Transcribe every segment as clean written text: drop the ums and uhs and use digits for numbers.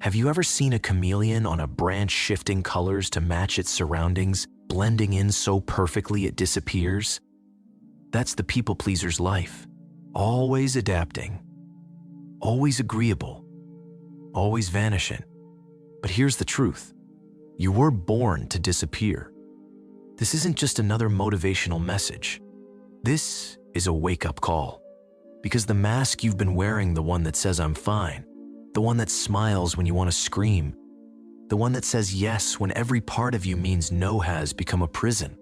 Have you ever seen a chameleon on a branch shifting colors to match its surroundings, blending in so perfectly it disappears? That's the people pleaser's life. Always adapting, always agreeable, always vanishing. But here's the truth. You were born to disappear. This isn't just another motivational message. This is a wake-up call. Because the mask you've been wearing, the one that says I'm fine, the one that smiles when you want to scream, the one that says yes when every part of you means no, has become a prison.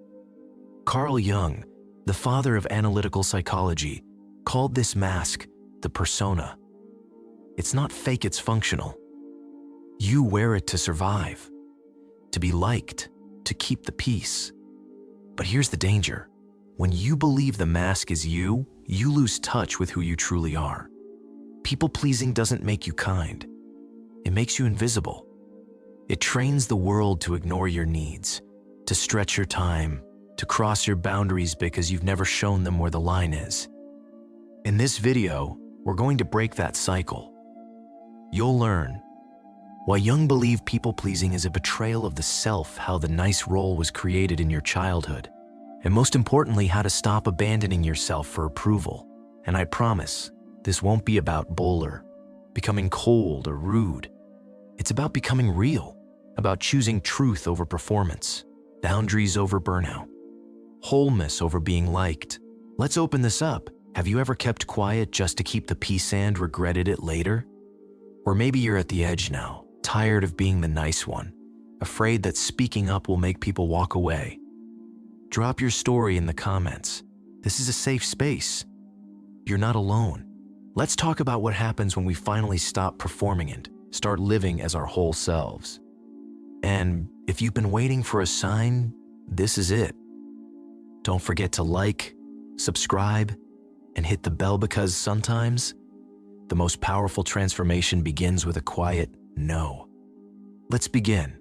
Carl Jung, the father of analytical psychology, called this mask the persona. It's not fake, it's functional. You wear it to survive, to be liked, to keep the peace. But here's the danger. When you believe the mask is you, you lose touch with who you truly are. People-pleasing doesn't make you kind. It makes you invisible. It trains the world to ignore your needs, to stretch your time, to cross your boundaries because you've never shown them where the line is. In this video, we're going to break that cycle. You'll learn why Jung believed people-pleasing is a betrayal of the self, how the nice role was created in your childhood, and most importantly, how to stop abandoning yourself for approval. And I promise, this won't be about bull, becoming cold or rude. It's about becoming real, about choosing truth over performance, boundaries over burnout, wholeness over being liked. Let's open this up. Have you ever kept quiet just to keep the peace and regretted it later? Or maybe you're at the edge now, tired of being the nice one, afraid that speaking up will make people walk away. Drop your story in the comments. This is a safe space. You're not alone. Let's talk about what happens when we finally stop performing and start living as our whole selves. And if you've been waiting for a sign, this is it. Don't forget to like, subscribe, and hit the bell, because sometimes the most powerful transformation begins with a quiet no. Let's begin.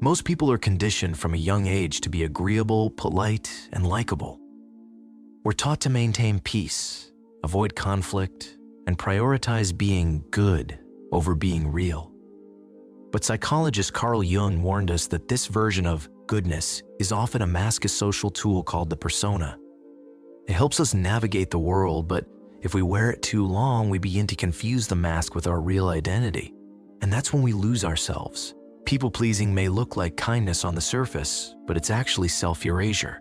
Most people are conditioned from a young age to be agreeable, polite, and likable. We're taught to maintain peace, avoid conflict, and prioritize being good over being real. But psychologist Carl Jung warned us that this version of goodness is often a mask, a social tool called the persona. It helps us navigate the world, but if we wear it too long, we begin to confuse the mask with our real identity. And that's when we lose ourselves. People-pleasing may look like kindness on the surface, but it's actually self-erasure.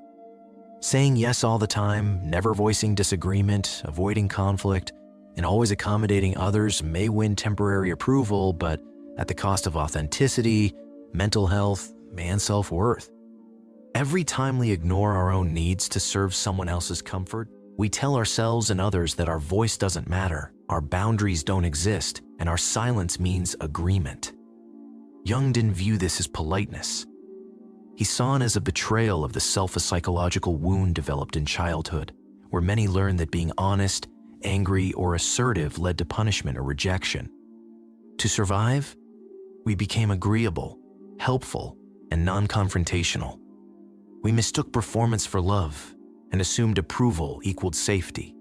Saying yes all the time, never voicing disagreement, avoiding conflict, and always accommodating others may win temporary approval, but at the cost of authenticity, mental health, and self-worth. Every time we ignore our own needs to serve someone else's comfort, we tell ourselves and others that our voice doesn't matter, our boundaries don't exist, and our silence means agreement. Jung didn't view this as politeness. He saw it as a betrayal of the self, a psychological wound developed in childhood, where many learned that being honest, angry, or assertive led to punishment or rejection. To survive, we became agreeable, helpful, and non-confrontational. We mistook performance for love and assumed approval equaled safety.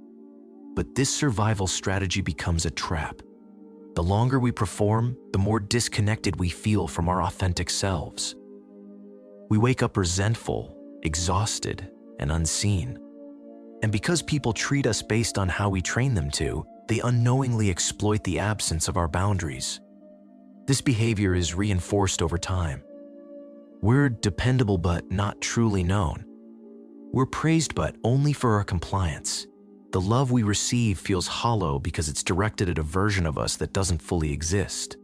But this survival strategy becomes a trap. The longer we perform, the more disconnected we feel from our authentic selves. We wake up resentful, exhausted, and unseen. And because people treat us based on how we train them to, they unknowingly exploit the absence of our boundaries. This behavior is reinforced over time. We're dependable but not truly known. We're praised but only for our compliance. The love we receive feels hollow because it's directed at a version of us that doesn't fully exist.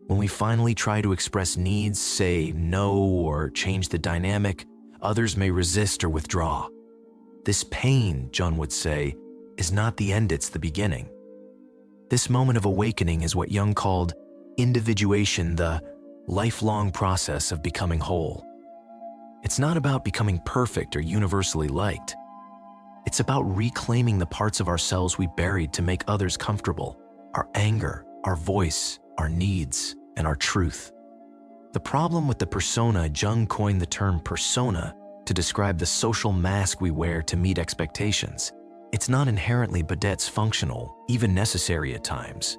When we finally try to express needs, say no, or change the dynamic, others may resist or withdraw. This pain, Jung would say, is not the end, it's the beginning. This moment of awakening is what Jung called individuation, the lifelong process of becoming whole. It's not about becoming perfect or universally liked. It's about reclaiming the parts of ourselves we buried to make others comfortable, our anger, our voice, our needs, and our truth. The problem with the persona, Jung coined the term persona to describe the social mask we wear to meet expectations. It's not inherently bad, it's functional, even necessary at times.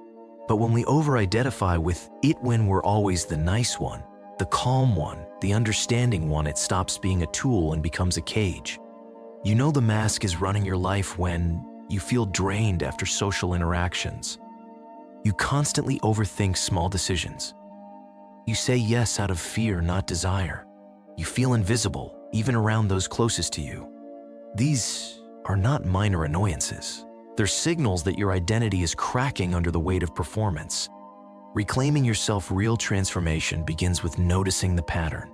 But when we over-identify with it when we're always the nice one, the calm one, the understanding one, it stops being a tool and becomes a cage. You know the mask is running your life when you feel drained after social interactions. You constantly overthink small decisions. You say yes out of fear, not desire. You feel invisible, even around those closest to you. These are not minor annoyances. They're signals that your identity is cracking under the weight of performance. Reclaiming yourself, real transformation begins with noticing the pattern.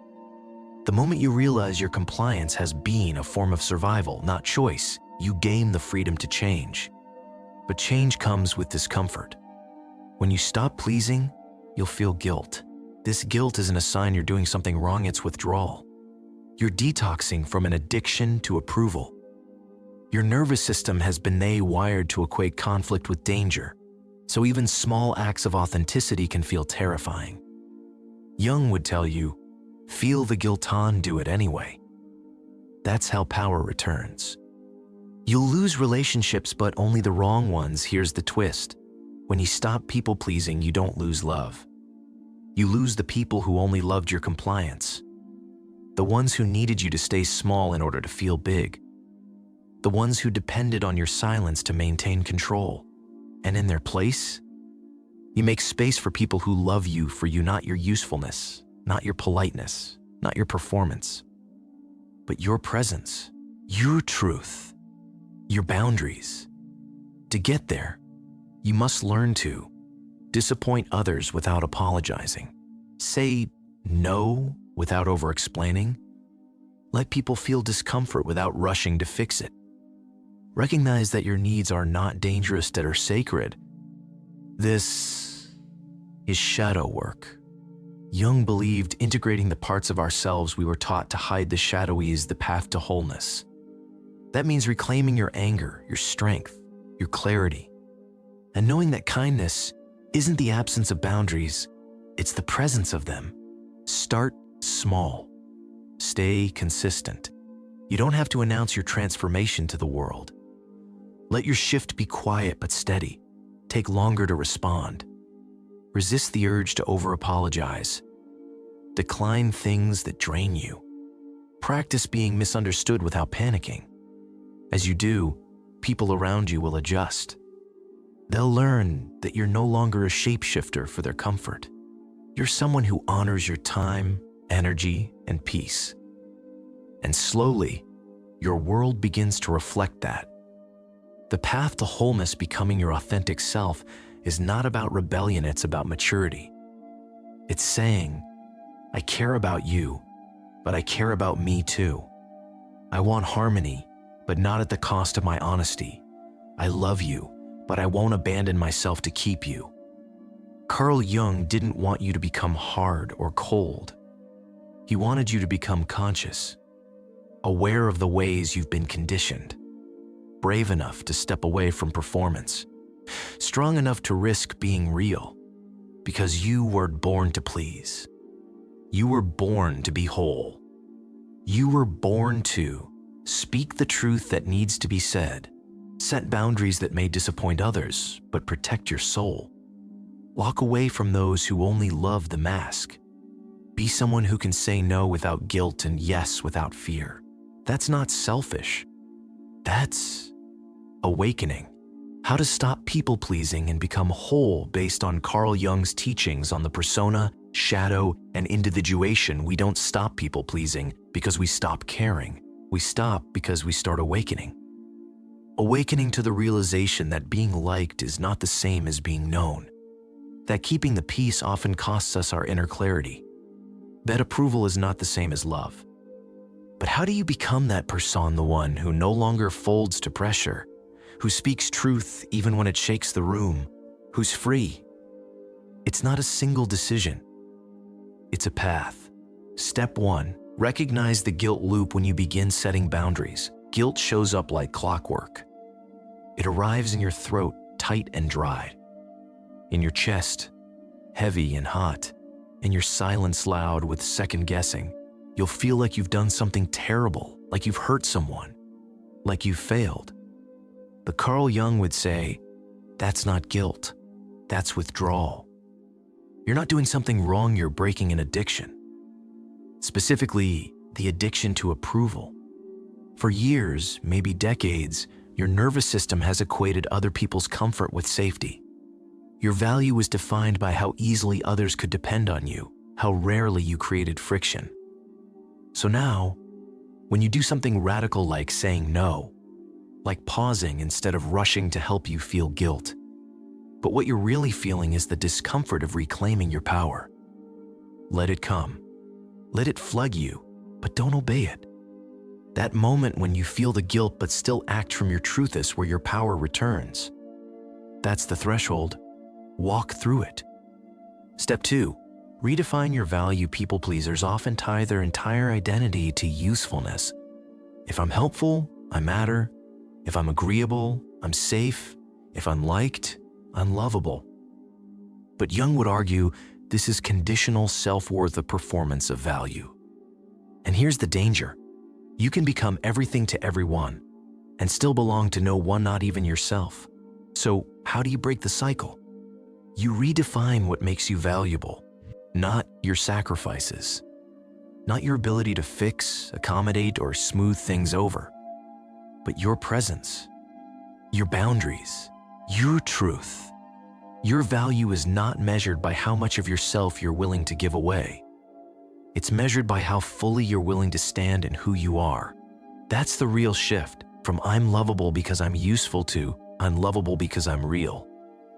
The moment you realize your compliance has been a form of survival, not choice, you gain the freedom to change. But change comes with discomfort. When you stop pleasing, you'll feel guilt. This guilt isn't a sign you're doing something wrong, it's withdrawal. You're detoxing from an addiction to approval. Your nervous system has been wired to equate conflict with danger, so even small acts of authenticity can feel terrifying. Jung would tell you, feel the guilt on, do it anyway. That's how power returns. You'll lose relationships, but only the wrong ones. Here's the twist. When you stop people-pleasing, you don't lose love. You lose the people who only loved your compliance. The ones who needed you to stay small in order to feel big. The ones who depended on your silence to maintain control. And in their place, you make space for people who love you for you, not your usefulness, not your politeness, not your performance, but your presence, your truth, your boundaries. To get there, you must learn to disappoint others without apologizing. Say no without over-explaining. Let people feel discomfort without rushing to fix it. Recognize that your needs are not dangerous, that are sacred. This is shadow work. Jung believed integrating the parts of ourselves we were taught to hide the shadowy is the path to wholeness. That means reclaiming your anger, your strength, your clarity, and knowing that kindness isn't the absence of boundaries, it's the presence of them. Start small. Stay consistent. You don't have to announce your transformation to the world. Let your shift be quiet but steady. Take longer to respond. Resist the urge to over-apologize. Decline things that drain you. Practice being misunderstood without panicking. As you do, people around you will adjust. They'll learn that you're no longer a shapeshifter for their comfort. You're someone who honors your time, energy, and peace. And slowly, your world begins to reflect that. The path to wholeness, becoming your authentic self, is not about rebellion, it's about maturity. It's saying, I care about you, but I care about me too. I want harmony, but not at the cost of my honesty. I love you, but I won't abandon myself to keep you. Carl Jung didn't want you to become hard or cold. He wanted you to become conscious, aware of the ways you've been conditioned, brave enough to step away from performance, strong enough to risk being real, because you weren't born to please. You were born to be whole. You were born to speak the truth that needs to be said, set boundaries that may disappoint others, but protect your soul. Walk away from those who only love the mask. Be someone who can say no without guilt and yes without fear. That's not selfish. That's awakening. How to stop people-pleasing and become whole based on Carl Jung's teachings on the persona, shadow, and individuation. We don't stop people-pleasing because we stop caring. We stop because we start awakening. Awakening to the realization that being liked is not the same as being known. That keeping the peace often costs us our inner clarity. That approval is not the same as love. But how do you become that person, the one who no longer folds to pressure, who speaks truth even when it shakes the room, who's free? It's not a single decision. It's a path. Step 1, recognize the guilt loop when you begin setting boundaries. Guilt shows up like clockwork. It arrives in your throat, tight and dry. In your chest, heavy and hot. In your silence, loud with second guessing. You'll feel like you've done something terrible, like you've hurt someone, like you've failed. But Carl Jung would say, that's not guilt. that's withdrawal. You're not doing something wrong, you're breaking an addiction. Specifically, the addiction to approval. For years, maybe decades, your nervous system has equated other people's comfort with safety. Your value was defined by how easily others could depend on you, how rarely you created friction. So now, when you do something radical like saying no, like pausing instead of rushing to help, you feel guilt. But what you're really feeling is the discomfort of reclaiming your power. Let it come. Let it flood you, but don't obey it. That moment when you feel the guilt but still act from your truth is where your power returns. That's the threshold. Walk through it. Step 2. Redefine your value. People pleasers often tie their entire identity to usefulness. If I'm helpful, I matter. If I'm agreeable, I'm safe. If I'm liked, I'm lovable. But Jung would argue this is conditional self-worth, a performance of value. And here's the danger. You can become everything to everyone and still belong to no one, not even yourself. So how do you break the cycle? You redefine what makes you valuable, not your sacrifices, not your ability to fix, accommodate, or smooth things over, but your presence, your boundaries, your truth. Your value is not measured by how much of yourself you're willing to give away. It's measured by how fully you're willing to stand in who you are. That's the real shift, from I'm lovable because I'm useful to I'm lovable because I'm real.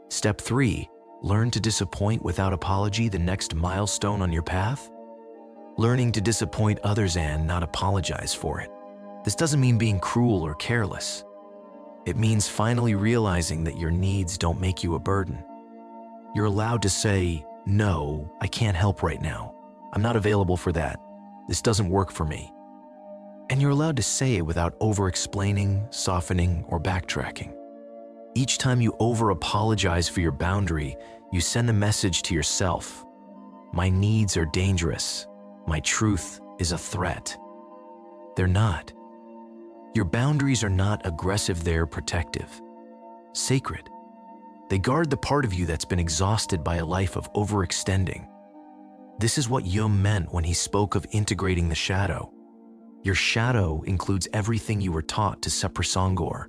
Step 3, learn to disappoint without apology. The next milestone on your path? Learning to disappoint others and not apologize for it. This doesn't mean being cruel or careless. It means finally realizing that your needs don't make you a burden. You're allowed to say, no, I can't help right now. I'm not available for that. This doesn't work for me. And you're allowed to say it without over-explaining, softening, or backtracking. Each time you over-apologize for your boundary, you send a message to yourself. My needs are dangerous. My truth is a threat. They're not. Your boundaries are not aggressive, they're protective, sacred. They guard the part of you that's been exhausted by a life of overextending. This is what Jung meant when he spoke of integrating the shadow. Your shadow includes everything you were taught to suppressongor: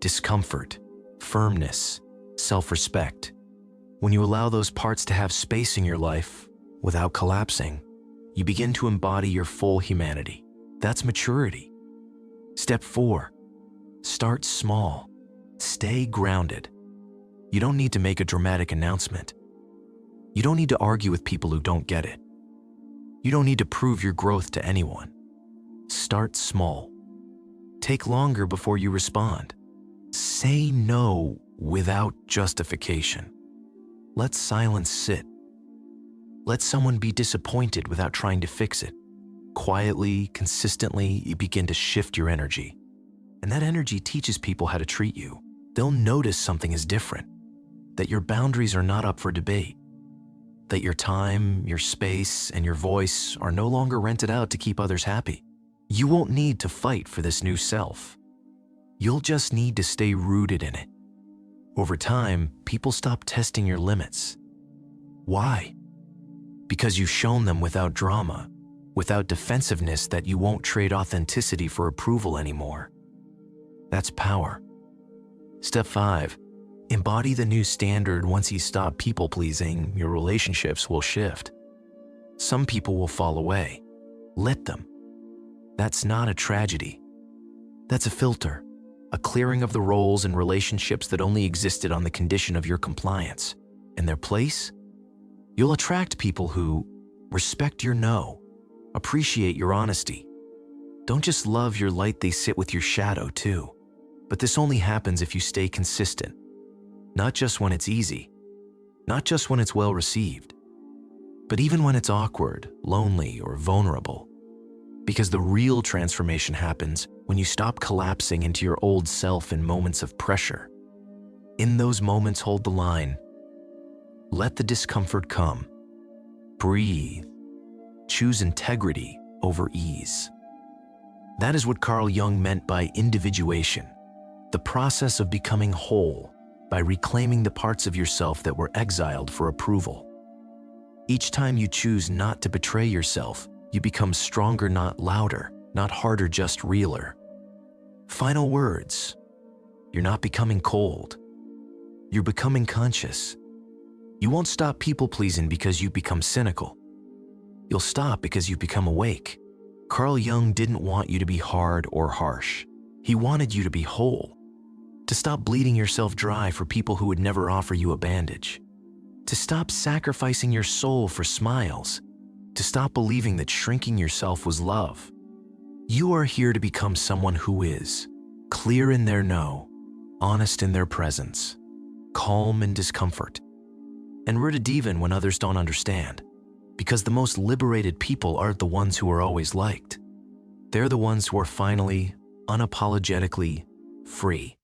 discomfort, firmness, self-respect. When you allow those parts to have space in your life without collapsing, you begin to embody your full humanity. That's maturity. Step 4, start small. Stay grounded. You don't need to make a dramatic announcement. You don't need to argue with people who don't get it. You don't need to prove your growth to anyone. Start small. Take longer before you respond. Say no without justification. Let silence sit. Let someone be disappointed without trying to fix it. Quietly, consistently, you begin to shift your energy. And that energy teaches people how to treat you. They'll notice something is different, that your boundaries are not up for debate, that your time, your space, and your voice are no longer rented out to keep others happy. You won't need to fight for this new self. You'll just need to stay rooted in it. Over time, people stop testing your limits. Why? Because you've shown them without drama, without defensiveness, that you won't trade authenticity for approval anymore. That's power. Step 5, embody the new standard. Once you stop people-pleasing, your relationships will shift. Some people will fall away. Let them. That's not a tragedy. That's a filter, a clearing of the roles and relationships that only existed on the condition of your compliance. In their place, you'll attract people who respect your no, appreciate your honesty. Don't just love your light, they sit with your shadow too. But this only happens if you stay consistent. Not just when it's easy, not just when it's well received, but even when it's awkward, lonely, or vulnerable. Because the real transformation happens when you stop collapsing into your old self in moments of pressure. In those moments, hold the line. Let the discomfort come. Breathe. Choose integrity over ease. That is what Carl Jung meant by individuation, the process of becoming whole, by reclaiming the parts of yourself that were exiled for approval. Each time you choose not to betray yourself, you become stronger, not louder, not harder, just realer. Final words. You're not becoming cold. You're becoming conscious. You won't stop people-pleasing because you become cynical. You'll stop because you've become awake. Carl Jung didn't want you to be hard or harsh. He wanted you to be whole. To stop bleeding yourself dry for people who would never offer you a bandage. To stop sacrificing your soul for smiles. To stop believing that shrinking yourself was love. You are here to become someone who is clear in their no, honest in their presence, calm in discomfort, and rooted even when others don't understand. Because the most liberated people aren't the ones who are always liked. They're the ones who are finally, unapologetically free.